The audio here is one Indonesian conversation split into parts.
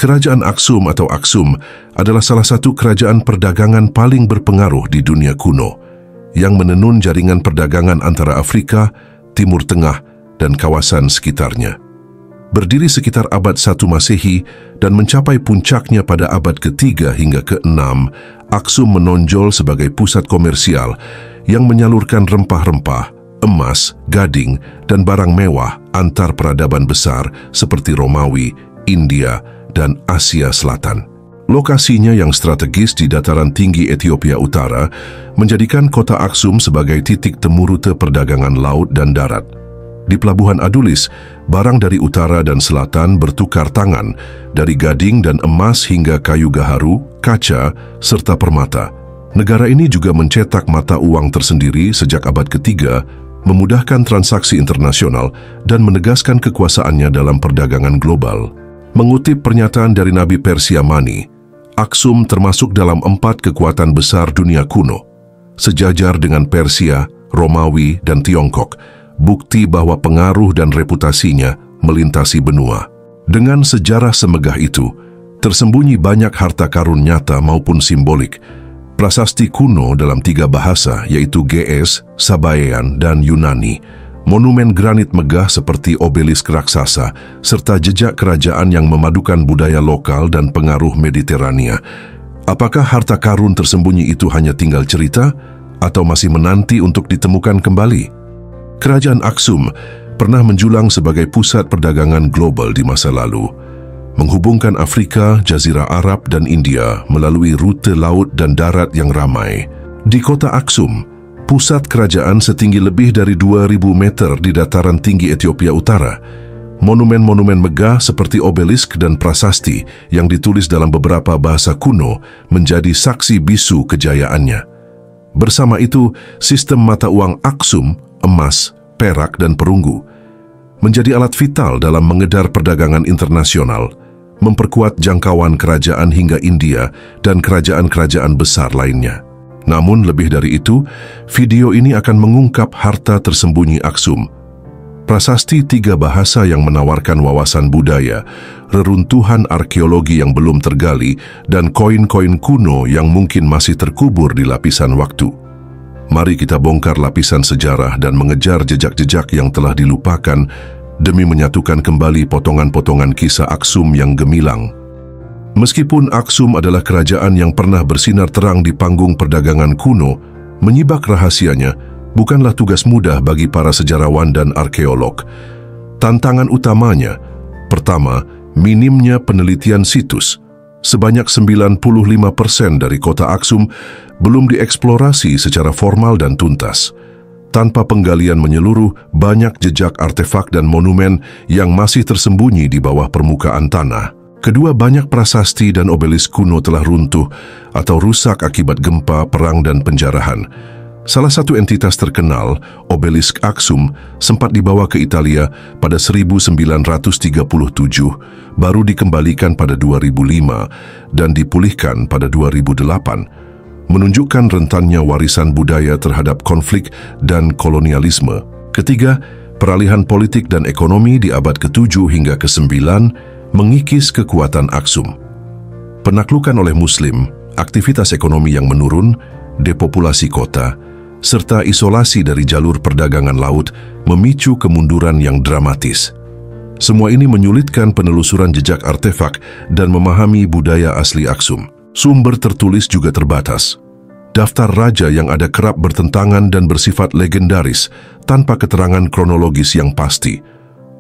Kerajaan Aksum atau Aksum adalah salah satu kerajaan perdagangan paling berpengaruh di dunia kuno yang menenun jaringan perdagangan antara Afrika, Timur Tengah, dan kawasan sekitarnya. Berdiri sekitar abad 1 Masehi dan mencapai puncaknya pada abad ke-3 hingga ke-6, Aksum menonjol sebagai pusat komersial yang menyalurkan rempah-rempah, emas, gading, dan barang mewah antar peradaban besar seperti Romawi, India, dan Asia Selatan. Lokasinya yang strategis di dataran tinggi Ethiopia Utara menjadikan kota Aksum sebagai titik temu rute perdagangan laut dan darat. Di Pelabuhan Adulis, barang dari utara dan selatan bertukar tangan, dari gading dan emas hingga kayu gaharu, kaca, serta permata. Negara ini juga mencetak mata uang tersendiri sejak abad ke-3, memudahkan transaksi internasional dan menegaskan kekuasaannya dalam perdagangan global. Mengutip pernyataan dari Nabi Persia Mani, Aksum termasuk dalam 4 kekuatan besar dunia kuno, sejajar dengan Persia, Romawi, dan Tiongkok, bukti bahwa pengaruh dan reputasinya melintasi benua. Dengan sejarah semegah itu, tersembunyi banyak harta karun nyata maupun simbolik, prasasti kuno dalam 3 bahasa yaitu Ge'ez, Sabaean, dan Yunani, monumen granit megah seperti obelisk raksasa, serta jejak kerajaan yang memadukan budaya lokal dan pengaruh Mediterania. Apakah harta karun tersembunyi itu hanya tinggal cerita atau masih menanti untuk ditemukan kembali? Kerajaan Aksum pernah menjulang sebagai pusat perdagangan global di masa lalu, menghubungkan Afrika, Jazirah Arab, dan India melalui rute laut dan darat yang ramai. Di kota Aksum, pusat kerajaan setinggi lebih dari 2.000 meter di dataran tinggi Ethiopia Utara, monumen-monumen megah seperti obelisk dan prasasti yang ditulis dalam beberapa bahasa kuno menjadi saksi bisu kejayaannya. Bersama itu, sistem mata uang Aksum, emas, perak, dan perunggu, menjadi alat vital dalam mengedar perdagangan internasional, memperkuat jangkauan kerajaan hingga India dan kerajaan-kerajaan besar lainnya. Namun lebih dari itu, video ini akan mengungkap harta tersembunyi Aksum. Prasasti 3 bahasa yang menawarkan wawasan budaya, reruntuhan arkeologi yang belum tergali, dan koin-koin kuno yang mungkin masih terkubur di lapisan waktu. Mari kita bongkar lapisan sejarah dan mengejar jejak-jejak yang telah dilupakan demi menyatukan kembali potongan-potongan kisah Aksum yang gemilang. Meskipun Aksum adalah kerajaan yang pernah bersinar terang di panggung perdagangan kuno, menyibak rahasianya bukanlah tugas mudah bagi para sejarawan dan arkeolog. Tantangan utamanya, pertama, minimnya penelitian situs. Sebanyak 95% dari kota Aksum belum dieksplorasi secara formal dan tuntas. Tanpa penggalian menyeluruh, banyak jejak artefak dan monumen yang masih tersembunyi di bawah permukaan tanah. Kedua, banyak prasasti dan obelisk kuno telah runtuh atau rusak akibat gempa, perang, dan penjarahan. Salah satu entitas terkenal, obelisk Aksum, sempat dibawa ke Italia pada 1937, baru dikembalikan pada 2005 dan dipulihkan pada 2008, menunjukkan rentannya warisan budaya terhadap konflik dan kolonialisme. Ketiga, peralihan politik dan ekonomi di abad ke-7 hingga ke-9 mengikis kekuatan Aksum. Penaklukan oleh Muslim, aktivitas ekonomi yang menurun, depopulasi kota, serta isolasi dari jalur perdagangan laut memicu kemunduran yang dramatis. Semua ini menyulitkan penelusuran jejak artefak dan memahami budaya asli Aksum. Sumber tertulis juga terbatas. Daftar raja yang ada kerap bertentangan dan bersifat legendaris tanpa keterangan kronologis yang pasti.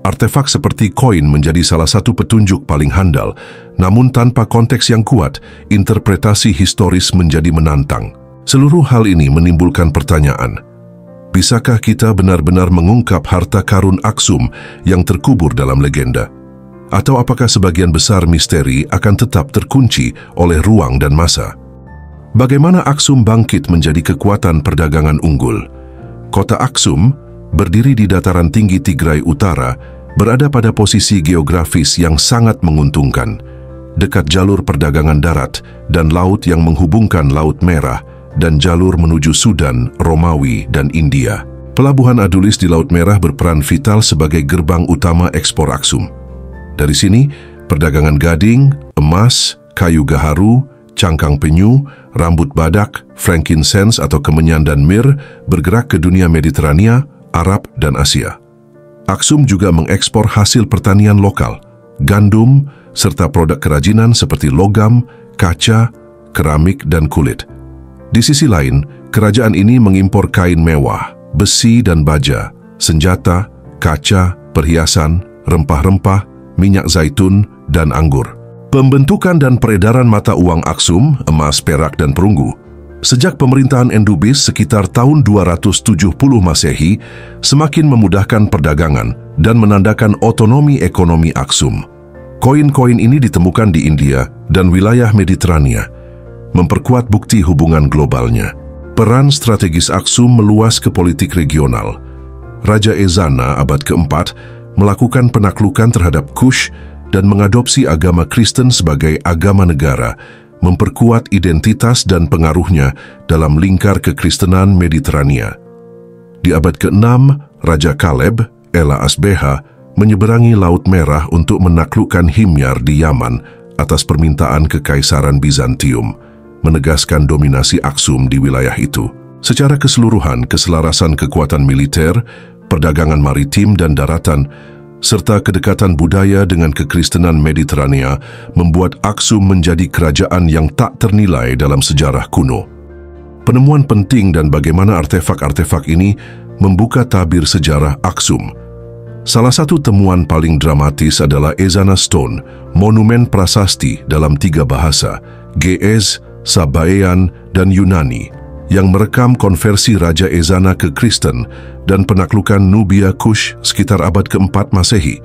Artefak seperti koin menjadi salah satu petunjuk paling handal, namun tanpa konteks yang kuat, interpretasi historis menjadi menantang. Seluruh hal ini menimbulkan pertanyaan. Bisakah kita benar-benar mengungkap harta karun Aksum yang terkubur dalam legenda? Atau apakah sebagian besar misteri akan tetap terkunci oleh ruang dan masa? Bagaimana Aksum bangkit menjadi kekuatan perdagangan unggul? Kota Aksum, berdiri di dataran tinggi Tigray Utara, berada pada posisi geografis yang sangat menguntungkan, dekat jalur perdagangan darat dan laut yang menghubungkan Laut Merah dan jalur menuju Sudan, Romawi, dan India. Pelabuhan Adulis di Laut Merah berperan vital sebagai gerbang utama ekspor Aksum. Dari sini, Perdagangan gading, emas, kayu gaharu, cangkang penyu, rambut badak, frankincense atau kemenyan dan mir bergerak ke dunia Mediterania, Arab, dan Asia. Aksum juga mengekspor hasil pertanian lokal, gandum, serta produk kerajinan seperti logam, kaca, keramik, dan kulit. Di sisi lain, kerajaan ini mengimpor kain mewah, besi dan baja, senjata, kaca, perhiasan, rempah-rempah, minyak zaitun, dan anggur. Pembentukan dan peredaran mata uang Aksum, emas, perak, dan perunggu, sejak pemerintahan Endubis sekitar tahun 270 Masehi semakin memudahkan perdagangan dan menandakan otonomi ekonomi Aksum. Koin-koin ini ditemukan di India dan wilayah Mediterania, memperkuat bukti hubungan globalnya. Peran strategis Aksum meluas ke politik regional. Raja Ezana abad keempat melakukan penaklukan terhadap Kush dan mengadopsi agama Kristen sebagai agama negara, memperkuat identitas dan pengaruhnya dalam lingkar kekristenan Mediterania. Di abad ke-6, Raja Kaleb, Ela Asbeha, menyeberangi Laut Merah untuk menaklukkan Himyar di Yaman atas permintaan Kekaisaran Bizantium, menegaskan dominasi Aksum di wilayah itu. Secara keseluruhan, keselarasan kekuatan militer, perdagangan maritim dan daratan, serta kedekatan budaya dengan kekristenan Mediterania membuat Aksum menjadi kerajaan yang tak ternilai dalam sejarah kuno. Penemuan penting dan bagaimana artefak-artefak ini membuka tabir sejarah Aksum. Salah satu temuan paling dramatis adalah Ezana Stone, monumen prasasti dalam 3 bahasa, Ge'ez, Sabaean, dan Yunani, yang merekam konversi Raja Ezana ke Kristen dan penaklukan Nubia Kush sekitar abad ke-4 Masehi.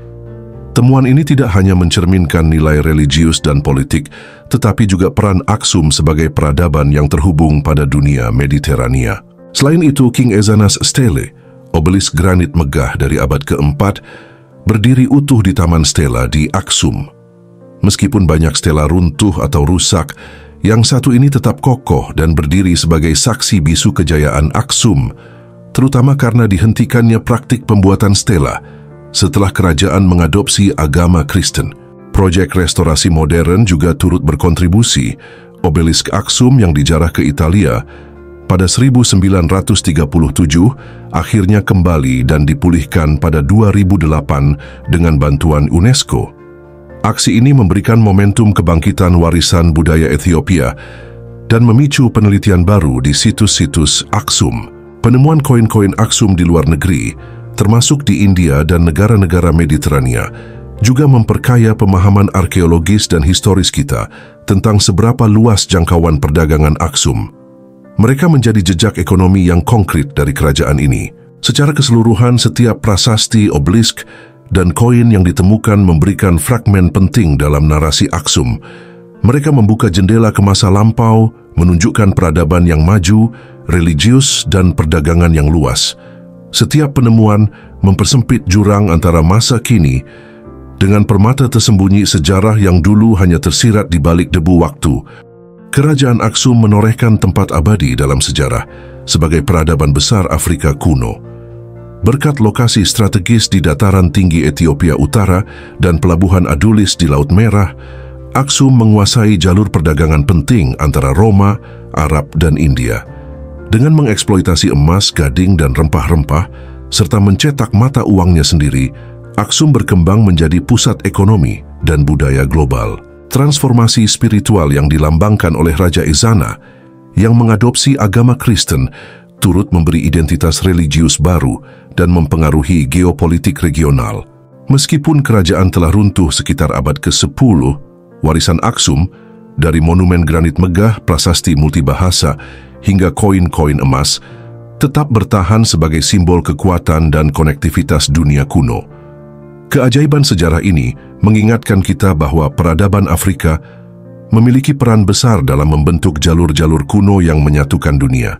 Temuan ini tidak hanya mencerminkan nilai religius dan politik, tetapi juga peran Aksum sebagai peradaban yang terhubung pada dunia Mediterania. Selain itu, King Ezana's Stele, obelisk granit megah dari abad ke-4, berdiri utuh di Taman Stela di Aksum. Meskipun banyak stela runtuh atau rusak, yang satu ini tetap kokoh dan berdiri sebagai saksi bisu kejayaan Aksum, terutama karena dihentikannya praktik pembuatan stela setelah kerajaan mengadopsi agama Kristen. Proyek restorasi modern juga turut berkontribusi. Obelisk Aksum yang dijarah ke Italia pada 1937 akhirnya kembali dan dipulihkan pada 2008 dengan bantuan UNESCO. Aksi ini memberikan momentum kebangkitan warisan budaya Ethiopia dan memicu penelitian baru di situs-situs Aksum. Penemuan koin-koin Aksum di luar negeri, termasuk di India dan negara-negara Mediterania, juga memperkaya pemahaman arkeologis dan historis kita tentang seberapa luas jangkauan perdagangan Aksum. Mereka menjadi jejak ekonomi yang konkret dari kerajaan ini. Secara keseluruhan, setiap prasasti, obelisk, dan koin yang ditemukan memberikan fragmen penting dalam narasi Aksum. Mereka membuka jendela ke masa lampau, menunjukkan peradaban yang maju, religius, dan perdagangan yang luas. Setiap penemuan mempersempit jurang antara masa kini dengan permata tersembunyi sejarah yang dulu hanya tersirat di balik debu waktu. Kerajaan Aksum menorehkan tempat abadi dalam sejarah sebagai peradaban besar Afrika kuno. Berkat lokasi strategis di dataran tinggi Ethiopia Utara dan pelabuhan Adulis di Laut Merah, Aksum menguasai jalur perdagangan penting antara Roma, Arab, dan India. Dengan mengeksploitasi emas, gading, dan rempah-rempah, serta mencetak mata uangnya sendiri, Aksum berkembang menjadi pusat ekonomi dan budaya global. Transformasi spiritual yang dilambangkan oleh Raja Ezana, yang mengadopsi agama Kristen, turut memberi identitas religius baru dan mempengaruhi geopolitik regional. Meskipun kerajaan telah runtuh sekitar abad ke-10, warisan Aksum, dari monumen granit megah, prasasti multibahasa, hingga koin-koin emas, tetap bertahan sebagai simbol kekuatan dan konektivitas dunia kuno. Keajaiban sejarah ini mengingatkan kita bahwa peradaban Afrika memiliki peran besar dalam membentuk jalur-jalur kuno yang menyatukan dunia.